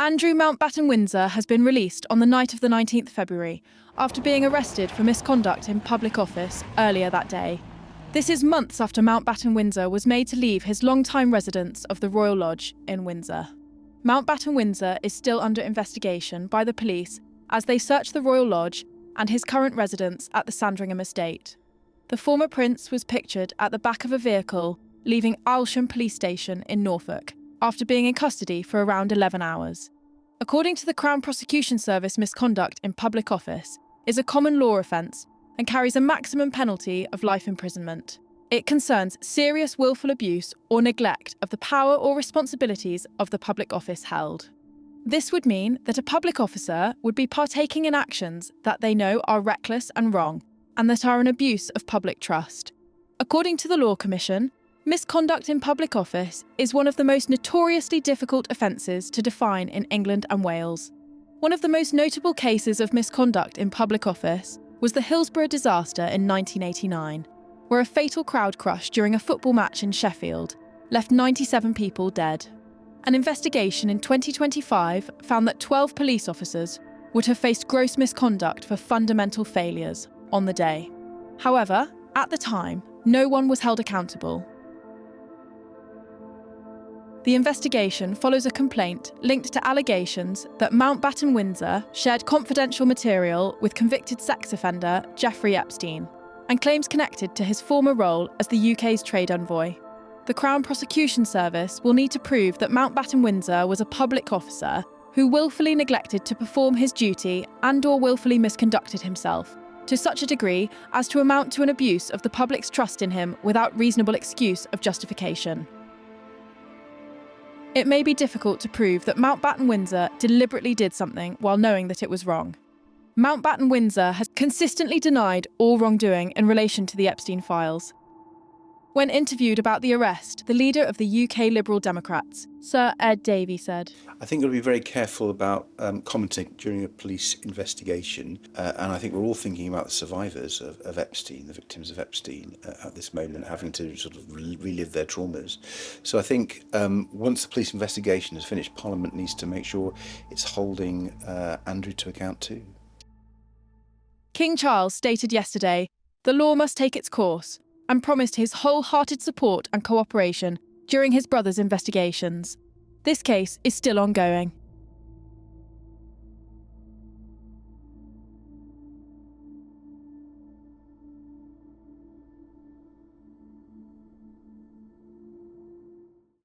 Andrew Mountbatten-Windsor has been released on the night of the 19th February after being arrested for misconduct in public office earlier that day. This is months after Mountbatten-Windsor was made to leave his long-time residence of the Royal Lodge in Windsor. Mountbatten-Windsor is still under investigation by the police as they search the Royal Lodge and his current residence at the Sandringham estate. The former prince was pictured at the back of a vehicle leaving Aylsham Police Station in Norfolk after being in custody for around 11 hours. According to the Crown Prosecution Service, misconduct in public office is a common law offence and carries a maximum penalty of life imprisonment. It concerns serious willful abuse or neglect of the power or responsibilities of the public office held. This would mean that a public officer would be partaking in actions that they know are reckless and wrong, and that are an abuse of public trust. According to the Law Commission, misconduct in public office is one of the most notoriously difficult offences to define in England and Wales. One of the most notable cases of misconduct in public office was the Hillsborough disaster in 1989, where a fatal crowd crush during a football match in Sheffield left 97 people dead. An investigation in 2025 found that 12 police officers would have faced gross misconduct for fundamental failures on the day. However, at the time, no one was held accountable. The investigation follows a complaint linked to allegations that Mountbatten-Windsor shared confidential material with convicted sex offender Jeffrey Epstein, and claims connected to his former role as the UK's trade envoy. The Crown Prosecution Service will need to prove that Mountbatten-Windsor was a public officer who willfully neglected to perform his duty and/or willfully misconducted himself, to such a degree as to amount to an abuse of the public's trust in him without reasonable excuse of justification. It may be difficult to prove that Mountbatten-Windsor deliberately did something while knowing that it was wrong. Mountbatten-Windsor has consistently denied all wrongdoing in relation to the Epstein files. When interviewed about the arrest, the leader of the UK Liberal Democrats, Sir Ed Davey, said, "I think we've got to be very careful about commenting during a police investigation, and I think we're all thinking about the survivors of Epstein, the victims of Epstein, at this moment, having to sort of relive their traumas. So I think once the police investigation is finished, Parliament needs to make sure it's holding Andrew to account too." King Charles stated yesterday, the law must take its course, and promised his wholehearted support and cooperation during his brother's investigations. This case is still ongoing.